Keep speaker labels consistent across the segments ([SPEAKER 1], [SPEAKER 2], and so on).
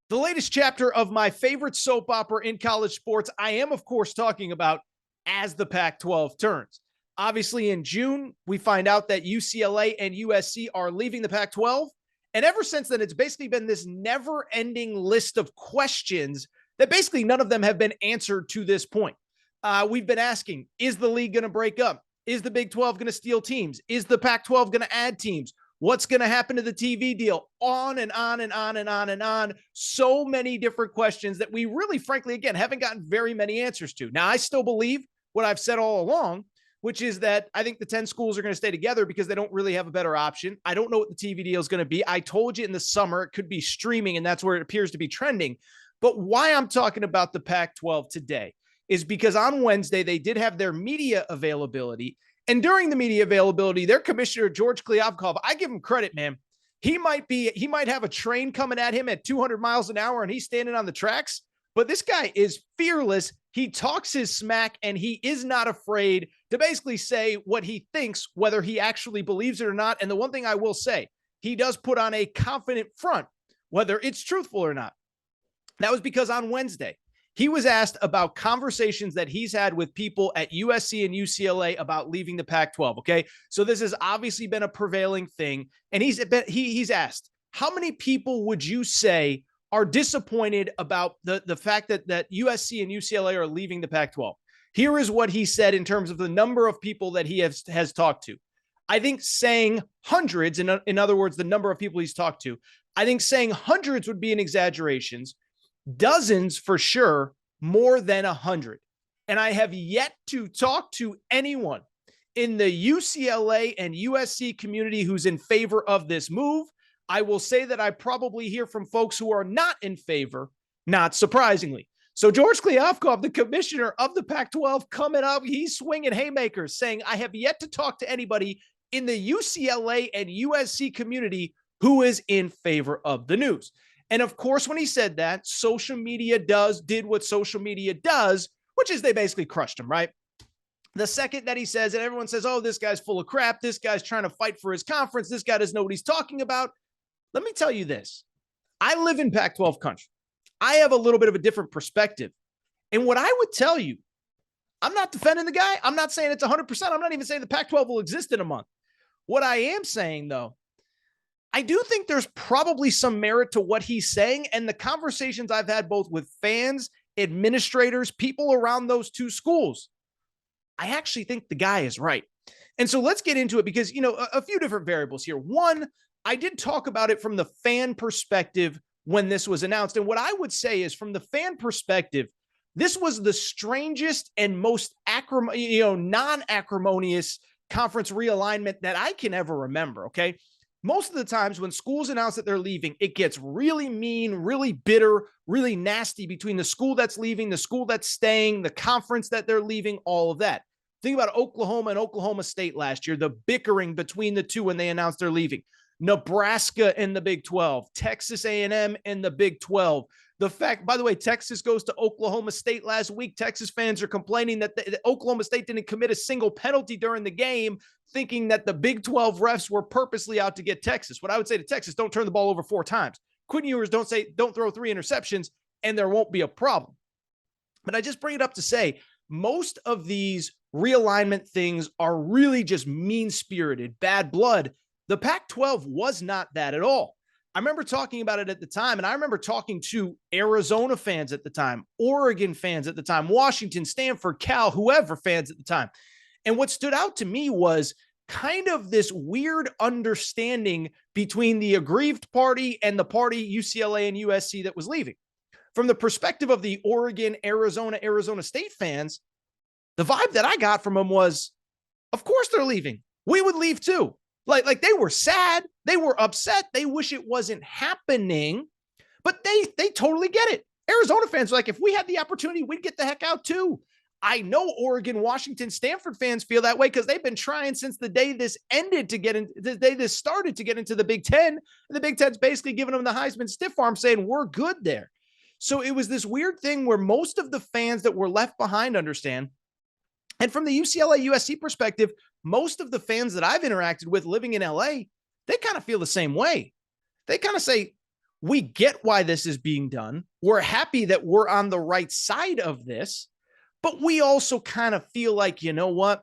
[SPEAKER 1] The latest chapter of my favorite soap opera in college sports, I am, of course, talking about as the Pac-12 turns. Obviously, in June, we find out that UCLA and USC are leaving the Pac-12. And ever since then, it's basically been this never-ending list of questions that basically none of them have been answered to this point. We've been asking, is the league going to break up? Is the Big 12 going to steal teams? Is the Pac-12 going to add teams? What's going to happen to the TV deal? On and on and on and on and on. So many different questions that we really, frankly, again, haven't gotten very many answers to. Now, I still believe what I've said all along, which is that I think the 10 schools are going to stay together because they don't really have a better option. I don't know what the TV deal is going to be. I told you in the summer it could be streaming, and that's where it appears to be trending. But why I'm talking about the Pac-12 today is because on Wednesday, they did have their media availability. And during the media availability, their commissioner, George Kliavkoff, I give him credit, man. He might have a train coming at him at 200 miles an hour and he's standing on the tracks, but this guy is fearless. He talks his smack and he is not afraid to basically say what he thinks, whether he actually believes it or not. And the one thing I will say, he does put on a confident front, whether it's truthful or not. That was because on Wednesday, he was asked about conversations that he's had with people at USC and UCLA about leaving the Pac-12. Okay. So this has obviously been a prevailing thing. And he's asked, how many people would you say are disappointed about the fact that USC and UCLA are leaving the Pac-12? Here is what he said in terms of the number of people that he has talked to. I think saying hundreds, in other words, the number of people he's talked to, I think saying hundreds would be an exaggeration. Dozens for sure, more than 100. And I have yet to talk to anyone in the UCLA and USC community who's in favor of this move. I will say that I probably hear from folks who are not in favor, not surprisingly. So George Kliavkoff, the commissioner of the Pac-12, coming up, he's swinging haymakers, saying, I have yet to talk to anybody in the UCLA and USC community who is in favor of the news. And of course, when he said that, social media did what social media does, which is they basically crushed him, right? The second that he says, and everyone says, oh, this guy's full of crap. This guy's trying to fight for his conference. This guy doesn't know what he's talking about. Let me tell you this. I live in Pac-12 country. I have a little bit of a different perspective. And what I would tell you, I'm not defending the guy. I'm not saying it's 100%. I'm not even saying the Pac-12 will exist in a month. What I am saying, though, I do think there's probably some merit to what he's saying, and the conversations I've had both with fans, administrators, people around those two schools, I actually think the guy is right. And so let's get into it because, a few different variables here. One, I did talk about it from the fan perspective when this was announced. And what I would say is from the fan perspective, this was the strangest and most non-acrimonious conference realignment that I can ever remember, okay? Most of the times when schools announce that they're leaving, it gets really mean, really bitter, really nasty between the school that's leaving, the school that's staying, the conference that they're leaving, all of that. Think about Oklahoma and Oklahoma State last year, the bickering between the two when they announced they're leaving. Nebraska and the Big 12, Texas A&M and the Big 12. The fact, by the way, Texas goes to Oklahoma State last week. Texas fans are complaining that Oklahoma State didn't commit a single penalty during the game, thinking that the Big 12 refs were purposely out to get Texas. What I would say to Texas, don't turn the ball over 4 times. Quinn Ewers, don't throw 3 interceptions, and there won't be a problem. But I just bring it up to say, most of these realignment things are really just mean-spirited, bad blood. The Pac-12 was not that at all. I remember talking about it at the time, and I remember talking to Arizona fans at the time, Oregon fans at the time, Washington, Stanford, Cal, whoever fans at the time. And what stood out to me was kind of this weird understanding between the aggrieved party and the party UCLA and USC that was leaving. From the perspective of the Oregon, Arizona State fans, the vibe that I got from them was, of course they're leaving. We would leave too. Like they were sad, they were upset, they wish it wasn't happening, but they totally get it. Arizona fans are like, if we had the opportunity, we'd get the heck out too. I know Oregon, Washington, Stanford fans feel that way because they've been trying since the day this ended to get in, the day this started to get into the Big Ten. And the Big Ten's basically giving them the Heisman stiff arm saying we're good there. So it was this weird thing where most of the fans that were left behind understand. And from the UCLA USC perspective, most of the fans that I've interacted with living in LA, they kind of feel the same way. They kind of say, We get why this is being done. We're happy that we're on the right side of this, but we also kind of feel like, you know what?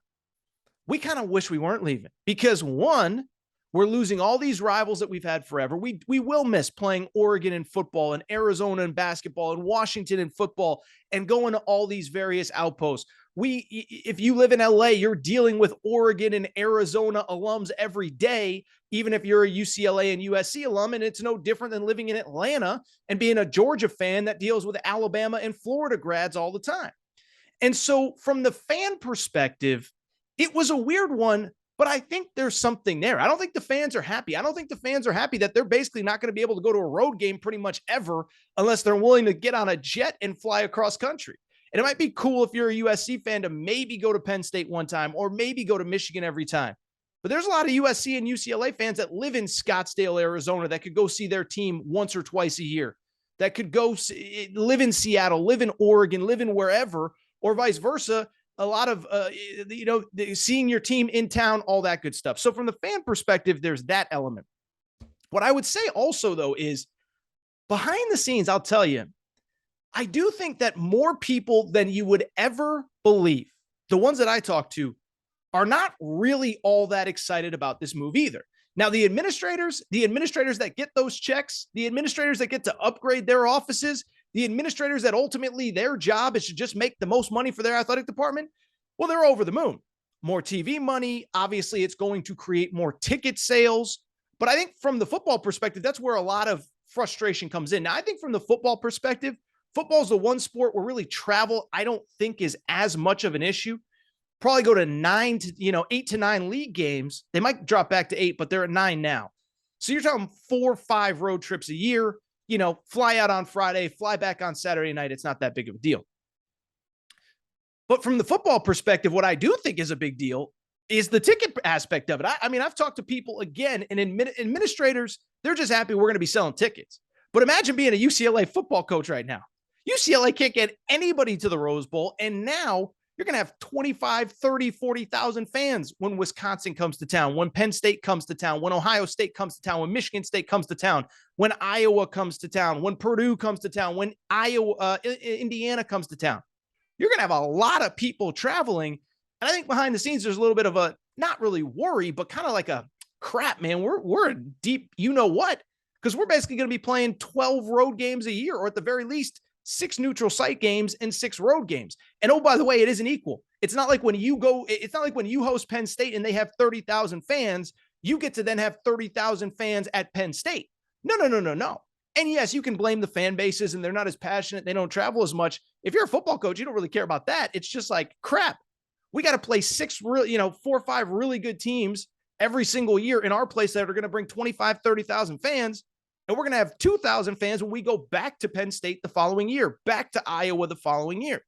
[SPEAKER 1] We kind of wish we weren't leaving because one, we're losing all these rivals that we've had forever. We will miss playing Oregon in football and Arizona in basketball and Washington in football and going to all these various outposts. If you live in LA, you're dealing with Oregon and Arizona alums every day, even if you're a UCLA and USC alum, and it's no different than living in Atlanta and being a Georgia fan that deals with Alabama and Florida grads all the time. And so from the fan perspective, it was a weird one, but I think there's something there. I don't think the fans are happy. I don't think the fans are happy that they're basically not going to be able to go to a road game pretty much ever unless they're willing to get on a jet and fly across country. And it might be cool if you're a USC fan to maybe go to Penn State one time or maybe go to Michigan every time. But there's a lot of USC and UCLA fans that live in Scottsdale, Arizona that could go see their team once or twice a year, that could go live in Seattle, live in Oregon, live in wherever, or vice versa. A lot of, seeing your team in town, all that good stuff. So from the fan perspective, there's that element. What I would say also, though, is behind the scenes, I'll tell you, I do think that more people than you would ever believe, the ones that I talk to, are not really all that excited about this move either. Now, the administrators that get those checks, the administrators that get to upgrade their offices, the administrators that ultimately their job is to just make the most money for their athletic department, well, they're over the moon. More TV money. Obviously, it's going to create more ticket sales. But I think from the football perspective, that's where a lot of frustration comes in. Now, I think from the football perspective, football is the one sport where really travel, I don't think, is as much of an issue. Probably go to 8 to 9 league games. They might drop back to 8, but they're at 9 now. So you're talking 4 or 5 road trips a year. Fly out on Friday, fly back on Saturday night. It's not that big of a deal. But from the football perspective, what I do think is a big deal is the ticket aspect of it. I mean, I've talked to people again, and administrators, they're just happy we're going to be selling tickets. But imagine being a UCLA football coach right now. UCLA can't get anybody to the Rose Bowl, and now you're going to have 25, 30, 40,000 fans when Wisconsin comes to town, when Penn State comes to town, when Ohio State comes to town, when Michigan State comes to town, when Iowa comes to town, when Purdue comes to town, when Indiana comes to town. You're going to have a lot of people traveling. And I think behind the scenes, there's a little bit of a, not really worry, but kind of like a crap, man. We're deep, you know what? Because we're basically going to be playing 12 road games a year, or at the very least, 6 neutral site games and 6 road games. And oh, by the way, it isn't equal. It's not like when you host Penn State and they have 30,000 fans, you get to then have 30,000 fans at Penn State. No. And yes, you can blame the fan bases and they're not as passionate. They don't travel as much. If you're a football coach, you don't really care about that. It's just like, crap. We got to play 4 or 5 really good teams every single year in our place that are going to bring 25, 30,000 fans. And we're going to have 2,000 fans when we go back to Penn State the following year, back to Iowa the following year.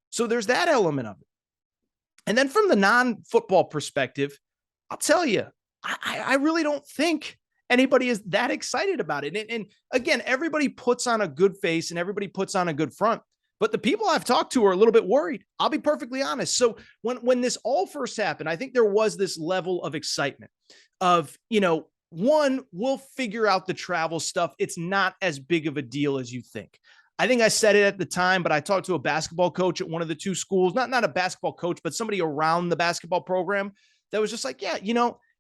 [SPEAKER 1] So there's that element of it. And then from the non-football perspective, I'll tell you, I really don't think anybody is that excited about it. And again, everybody puts on a good face and everybody puts on a good front. But the people I've talked to are a little bit worried. I'll be perfectly honest. So when this all first happened, I think there was this level of excitement of, one, we'll figure out the travel stuff. It's not as big of a deal as you think. I think I said it at the time, but I talked to a basketball coach at one of the 2 schools, not a basketball coach, but somebody around the basketball program that was just like, yeah,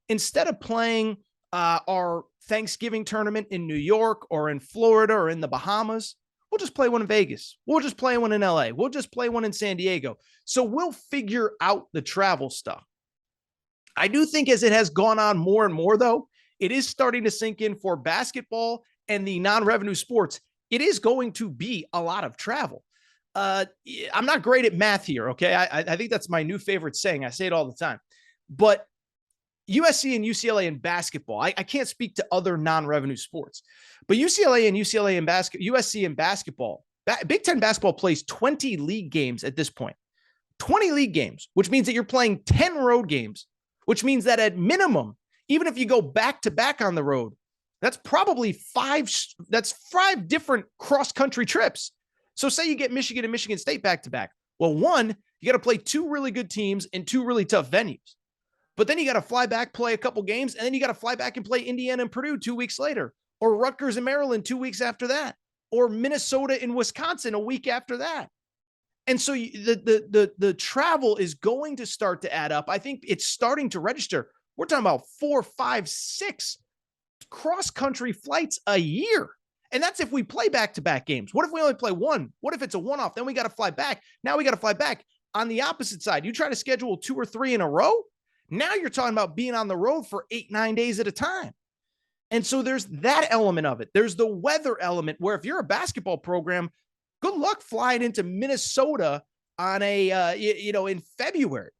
[SPEAKER 1] instead of playing our Thanksgiving tournament in New York or in Florida or in the Bahamas, we'll just play one in Vegas. We'll just play one in LA. We'll just play one in San Diego. So we'll figure out the travel stuff. I do think as it has gone on more and more, though, it is starting to sink in for basketball and the non-revenue sports. It is going to be a lot of travel. I'm not great at math here, okay? I think that's my new favorite saying. I say it all the time. But USC and UCLA in basketball, I can't speak to other non-revenue sports. But UCLA and USC in basketball, Big Ten basketball plays 20 league games at this point. 20 league games, which means that you're playing 10 road games, which means that at minimum, even if you go back to back on the road, that's probably 5 different cross-country trips. So say you get Michigan and Michigan State back to back. Well, one, you got to play 2 really good teams in 2 really tough venues. But then you got to fly back, play a couple games, and then you got to fly back and play Indiana and Purdue 2 weeks later. or Rutgers and Maryland 2 weeks after that, or Minnesota and Wisconsin a week after that. And so the travel is going to start to add up. I think it's starting to register. We're talking about 4, 5, 6 cross-country flights a year. And that's if we play back-to-back games. What if we only play one? What if it's a one-off? Then we got to fly back. Now we got to fly back. On the opposite side, you try to schedule 2 or 3 in a row. Now you're talking about being on the road for 8, 9 days at a time. And so there's that element of it. There's the weather element where if you're a basketball program, good luck flying into Minnesota on in February.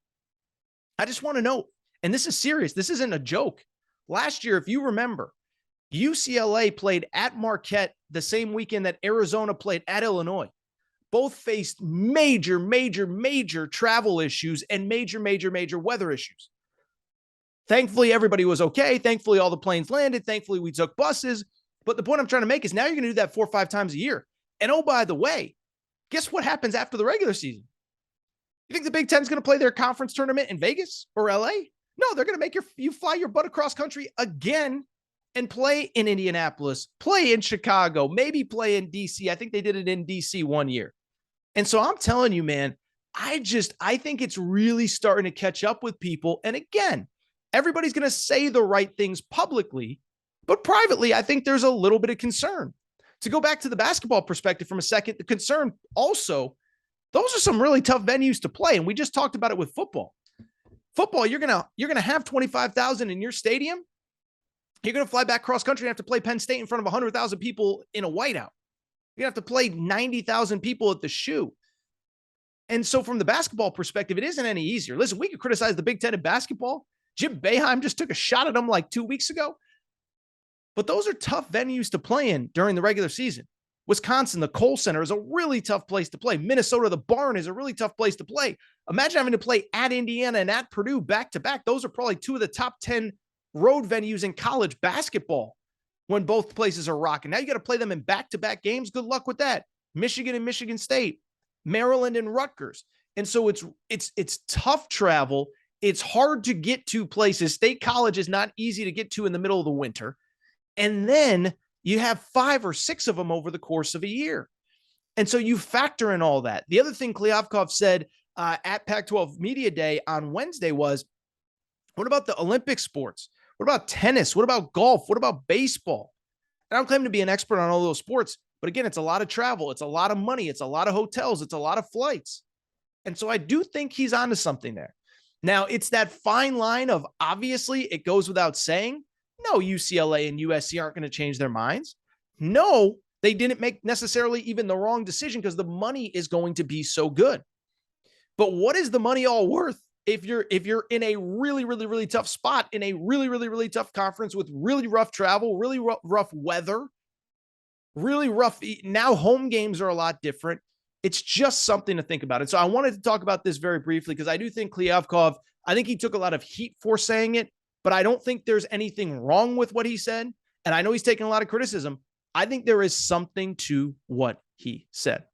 [SPEAKER 1] I just want to know, and this is serious. This isn't a joke. Last year, if you remember, UCLA played at Marquette the same weekend that Arizona played at Illinois. Both faced major travel issues and major weather issues. Thankfully, everybody was okay. Thankfully, all the planes landed. Thankfully, we took buses. But the point I'm trying to make is now you're going to do that 4 or 5 times a year. And oh, by the way, guess what happens after the regular season? You think the Big Ten is going to play their conference tournament in Vegas or LA? No, they're going to make you fly your butt across country again and play in Indianapolis, play in Chicago, maybe play in DC. I think they did it in DC one year. And so I'm telling you, man, I think it's really starting to catch up with people. And again, everybody's going to say the right things publicly, but privately, I think there's a little bit of concern. To go back to the basketball perspective from a second, the concern also, those are some really tough venues to play. And we just talked about it with football. Football, you're gonna have 25,000 in your stadium. You're gonna fly back cross country and have to play Penn State in front of 100,000 people in a whiteout. You're gonna have to play 90,000 people at the Shoe. And so from the basketball perspective, it isn't any easier. Listen, we could criticize the Big Ten in basketball. Jim Boeheim just took a shot at them like 2 weeks ago. But those are tough venues to play in during the regular season. Wisconsin, the Kohl Center is a really tough place to play. Minnesota, the Barn is a really tough place to play. Imagine having to play at Indiana and at Purdue back-to-back. Those are probably 2 of the top 10 road venues in college basketball when both places are rocking. Now you got to play them in back-to-back games. Good luck with that. Michigan and Michigan State, Maryland and Rutgers. And so it's tough travel. It's hard to get to places. State College is not easy to get to in the middle of the winter. And then you have 5 or 6 of them over the course of a year. And so you factor in all that. The other thing Kliavkoff said at Pac-12 Media Day on Wednesday was, what about the Olympic sports? What about tennis? What about golf? What about baseball? And I don't claim to be an expert on all those sports, but again, it's a lot of travel. It's a lot of money. It's a lot of hotels. It's a lot of flights. And so I do think he's onto something there. Now, it's that fine line of, obviously, it goes without saying, no, UCLA and USC aren't going to change their minds. No, they didn't make necessarily even the wrong decision because the money is going to be so good. But what is the money all worth if you're in a really tough spot, in a really tough conference with really rough travel, really rough weather, really rough? Now home games are a lot different. It's just something to think about. And so I wanted to talk about this very briefly because I do think Kliavkoff, I think he took a lot of heat for saying it, but I don't think there's anything wrong with what he said. And I know he's taking a lot of criticism. I think there is something to what he said.